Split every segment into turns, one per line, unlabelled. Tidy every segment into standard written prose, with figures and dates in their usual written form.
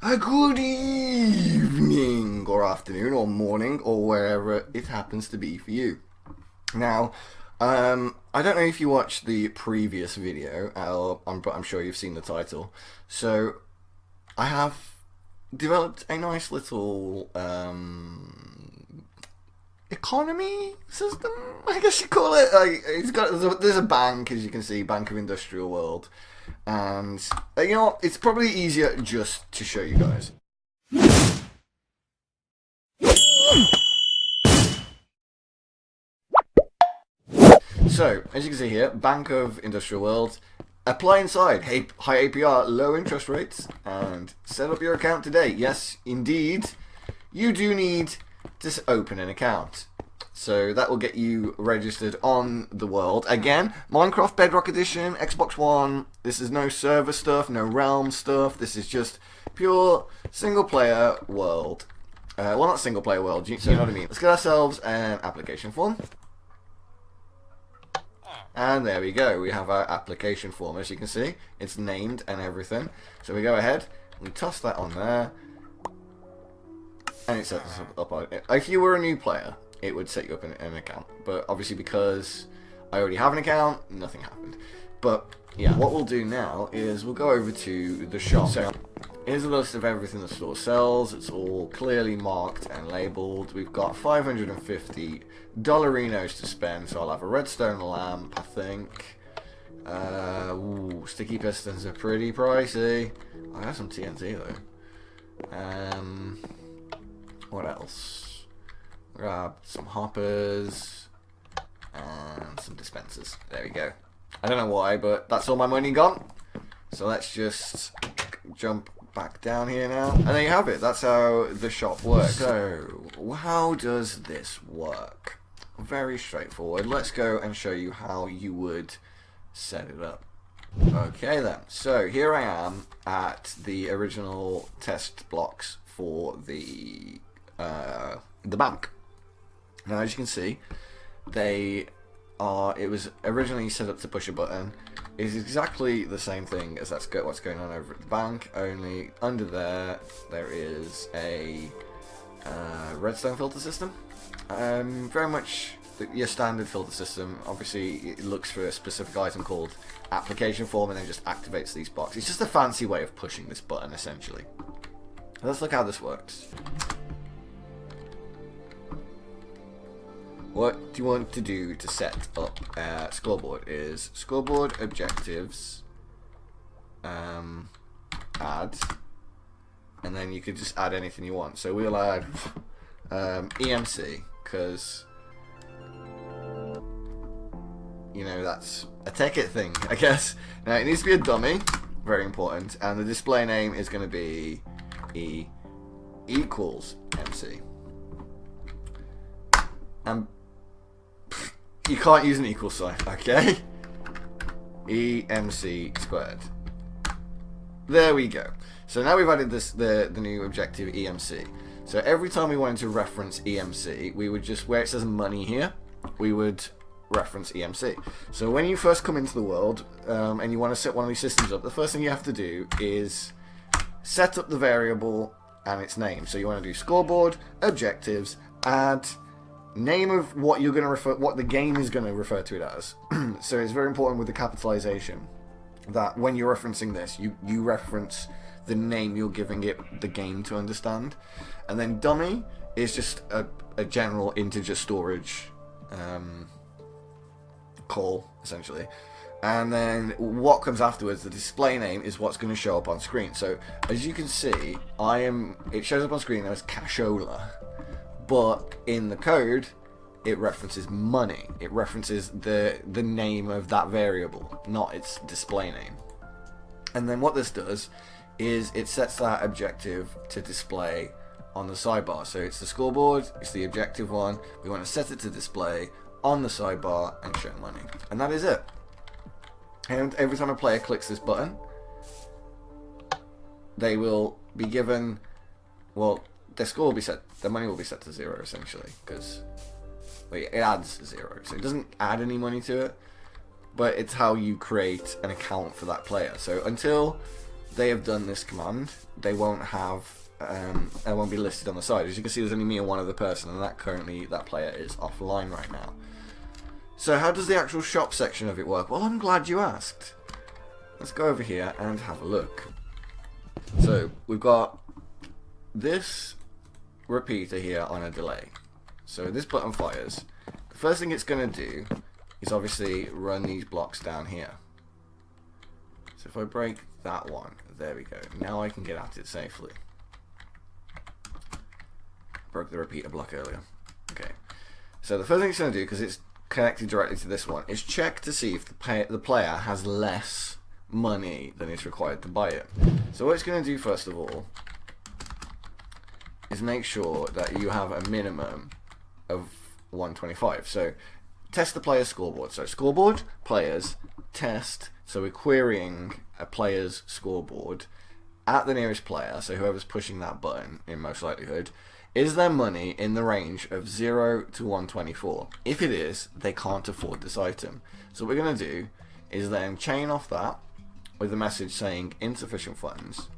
A good evening, or afternoon, or morning, or wherever it happens to be for you. Now, I don't know if you watched the previous video, but I'm sure you've seen the title. So, I have developed a nice little economy system, I guess you call it. There's a bank, as you can see, Bank of Industrial World. And you know what? It's probably easier just to show you guys. So, as you can see here, Bank of Industrial World. Apply inside. High APR, low interest rates, and set up your account today. Yes, indeed, you do need to open an account. So that will get you registered on the world. Again, Minecraft Bedrock Edition, XboxOne. This is no server stuff, no realm stuff. This is just pure single-player world. Well, not single-player world, you know what I mean. Let's get ourselves an application form. And there we go. We have our application form. As you can see, it's named and everything. So we go ahead, we toss that on there. And it sets us up on it. If you were a new player, it would set you up in an account, but obviously because I already have an account, nothing happened. But yeah, what we'll do now is we'll go over to the shop. So here's a list of everything the store sells. It's all clearly marked and labeled. We've got 550 dollarinos to spend, so I'll have a redstone lamp, I think. Sticky pistons are pretty pricey. I have some TNT though. What else? Grab some hoppers and some dispensers. There we go. I don't know why, but that's all my money gone. So let's just jump back down here now. And there you have it. That's how the shop works. So, how does this work? Very straightforward. Let's go and show you how you would set it up. Okay then. So, here I am at the original test blocks for the bank. Now, as you can see, it was originally set up to push a button. It's exactly the same thing as what's going on over at the bank, only under there is a redstone filter system. Very much your standard filter system. Obviously, it looks for a specific item called application form and then just activates these boxes. It's just a fancy way of pushing this button, essentially. Let's look how this works. What do you want to do to set up Scoreboard is Scoreboard objectives, add, and then you could just add anything you want. So we'll add EMC, because you know that's a Tekkit thing, I guess. Now it needs to be a dummy, very important, and the display name is going to be E equals MC. And you can't use an equal sign, okay? EMC squared. There we go. So now we've added the new objective EMC. So every time we wanted to reference EMC, we would just, where it says money here, we would reference EMC. So when you first come into the world and you want to set one of these systems up, the first thing you have to do is set up the variable and its name. So you want to do Scoreboard, objectives, add, name of what you're going to what the game is going to refer to it as. So it's very important with the capitalization that when you're referencing this, you reference the name you're giving it the game to understand. And then dummy is just a general integer storage call, essentially. And then what comes afterwards, the display name, is what's going to show up on screen. So as you can see, it shows up on screen as cashola. But in the code, it references money. It references the name of that variable, not its display name. And then what this does is it sets that objective to display on the sidebar. So it's the scoreboard, it's the objective one. We want to set it to display on the sidebar and show money. And that is it. And every time a player clicks this button, they will be given, well, their score will be set, their money will be set to 0 essentially, because it adds 0. So it doesn't add any money to it, but it's how you create an account for that player. So until they have done this command, they won't have, it won't be listed on the side. As you can see, there's only me and one other person, and that player is offline right now. So how does the actual shop section of it work? Well, I'm glad you asked. Let's go over here and have a look. So we've got this repeater here on a delay. So this button fires. The first thing it's going to do is obviously run these blocks down here. So if I break that one, there we go. Now I can get at it safely. Broke the repeater block earlier. Okay. So the first thing it's going to do, because it's connected directly to this one, is check to see if the player has less money than is required to buy it. So what it's going to do first of all is make sure that you have a minimum of 125. So test the player's scoreboard. So scoreboard, players, test. So we're querying a player's scoreboard at the nearest player, so whoever's pushing that button in most likelihood. Is there money in the range of 0 to 124? If it is, they can't afford this item. So what we're going to do is then chain off that with a message saying insufficient funds,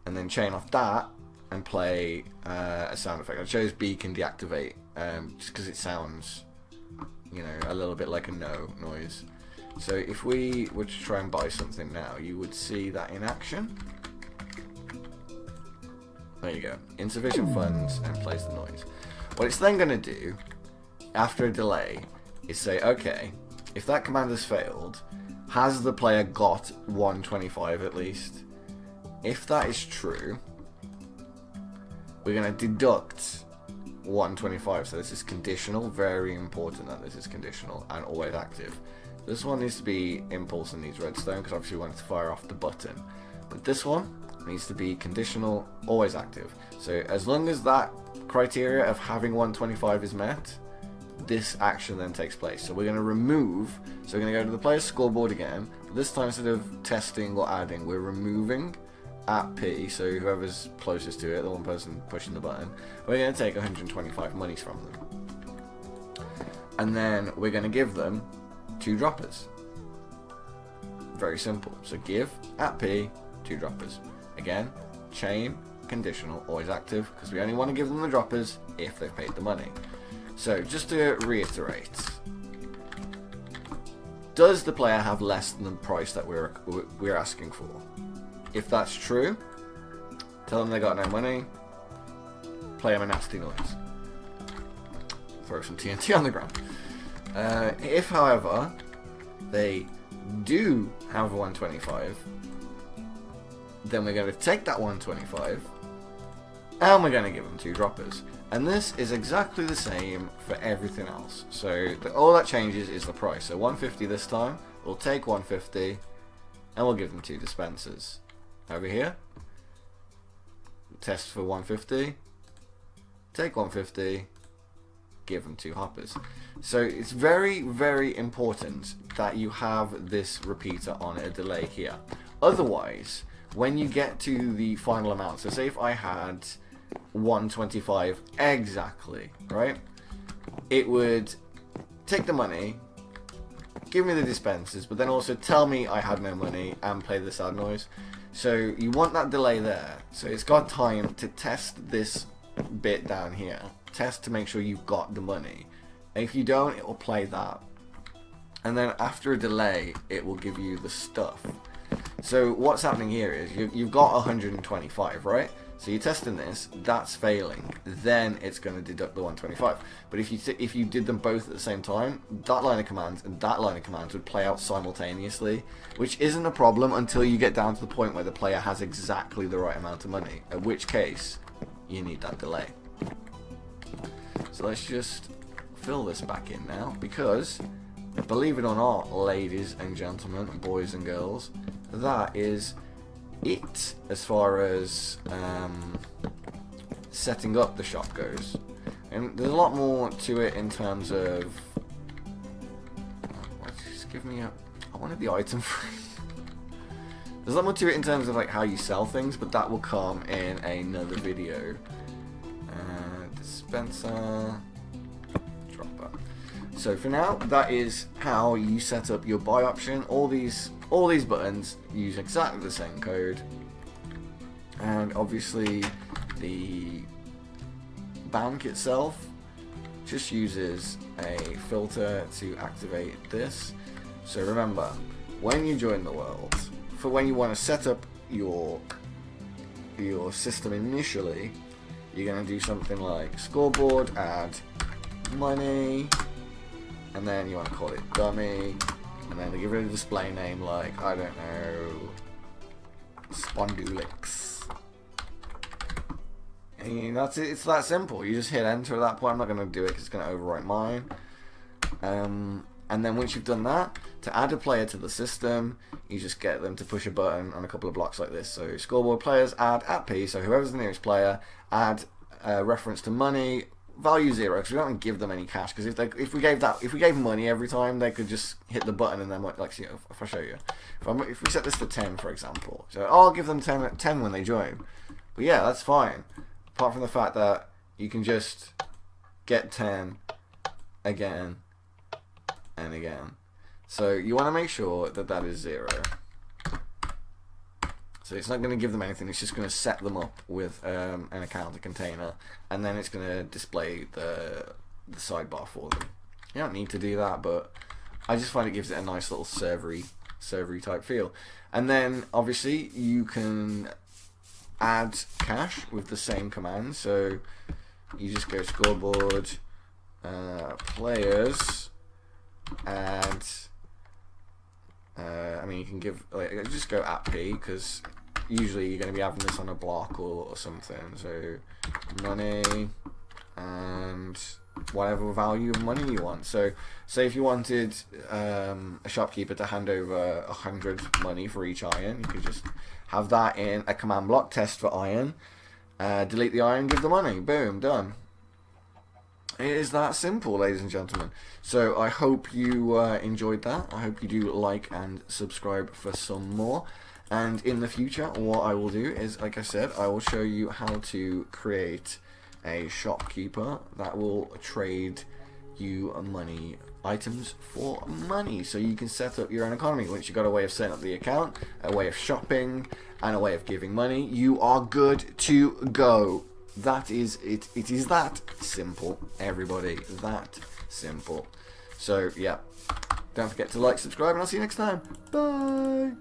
and then chain off that and play a sound effect. I chose B can deactivate just because it sounds, you know, a little bit like a no noise. So if we were to try and buy something now, you would see that in action. There you go. Insufficient funds, and plays the noise. What it's then going to do, after a delay, is say, okay, if that command has failed, has the player got 125 at least? If that is true, we're going to deduct 125. So this is conditional. Very important that this is conditional and always active. This one needs to be impulse and needs redstone, because obviously we want to fire off the button. But this one needs to be conditional, always active. So as long as that criteria of having 125 is met, this action then takes place. So we're going to remove, so we're going to go to the player's scoreboard again, but this time instead of testing or adding, we're removing at P, so whoever's closest to it, the one person pushing the button, we're going to take 125 monies from them. And then we're going to give them 2 droppers. Very simple. So give at P, 2 droppers. Again, chain, conditional, always active, because we only want to give them the droppers if they've paid the money. So just to reiterate, does the player have less than the price that we're asking for? If that's true, tell them they got no money, play them a nasty noise, throw some TNT on the ground. If, however, they do have 125, then we're going to take that 125 and we're going to give them 2 droppers. And this is exactly the same for everything else. So all that changes is the price. So 150 this time, we'll take 150 and we'll give them 2 dispensers. Over here, test for 150, take 150, give them 2 hoppers. So it's very, very important that you have this repeater on a delay here. Otherwise, when you get to the final amount, so say if I had 125 exactly, right? It would take the money, give me the dispensers, but then also tell me I had no money and play the sad noise. So you want that delay there. So it's got time to test this bit down here. Test to make sure you've got the money. And if you don't, it will play that. And then after a delay, it will give you the stuff. So what's happening here is you've got 125, right? So you're testing this, that's failing, then it's going to deduct the 125. But if you did them both at the same time, that line of commands and that line of commands would play out simultaneously, which isn't a problem until you get down to the point where the player has exactly the right amount of money, in which case you need that delay. So let's just fill this back in now, because believe it or not, ladies and gentlemen, boys and girls, that is it as far as setting up the shop goes. And there's a lot more to it in terms of just give me I wanted the item frame. There's a lot more to it in terms of like how you sell things, but that will come in another video. Dispenser, dropper. So for now, that is how you set up your buy option. All these all these buttons use exactly the same code, and obviously the bank itself just uses a filter to activate this. So remember, when you join the world, for when you want to set up your system initially, you're going to do something like Scoreboard, add money, and then you want to call it dummy, and then give it a display name like, I don't know, Spondulix. And that's it. It's that simple. You just hit enter at that point. I'm not going to do it because it's going to overwrite mine. And then once you've done that, to add a player to the system, you just get them to push a button on a couple of blocks like this. So Scoreboard players add at P, so whoever's the nearest player, add reference to money, value 0, because we don't want to give them any cash. Because if we gave money every time, they could just hit the button and then like, see, if I show you, if we set this to 10 for example, so I'll give them 10 when they join. But yeah, that's fine. Apart from the fact that you can just get 10 again and again. So you want to make sure that that is 0. So it's not going to give them anything, it's just going to set them up with an account, a container, and then it's going to display the sidebar for them. You don't need to do that, but I just find it gives it a nice little servery type feel. And then obviously you can add cash with the same command. So you just go Scoreboard, players, add, I mean you can give, like, just go at P, because usually you're going to be having this on a block or something. So money and whatever value of money you want. So say if you wanted a shopkeeper to hand over 100 money for each iron, you could just have that in a command block, test for iron, delete the iron, give the money, boom, done. It is that simple, ladies and gentlemen. So I hope you enjoyed that. I hope you do like and subscribe for some more. And in the future, what I will do is, like I said, I will show you how to create a shopkeeper that will trade you money, items for money, so you can set up your own economy. Once you've got a way of setting up the account, a way of shopping, and a way of giving money, you are good to go. That is it. It is that simple, everybody. That simple. So yeah, don't forget to like, subscribe, and I'll see you next time. Bye.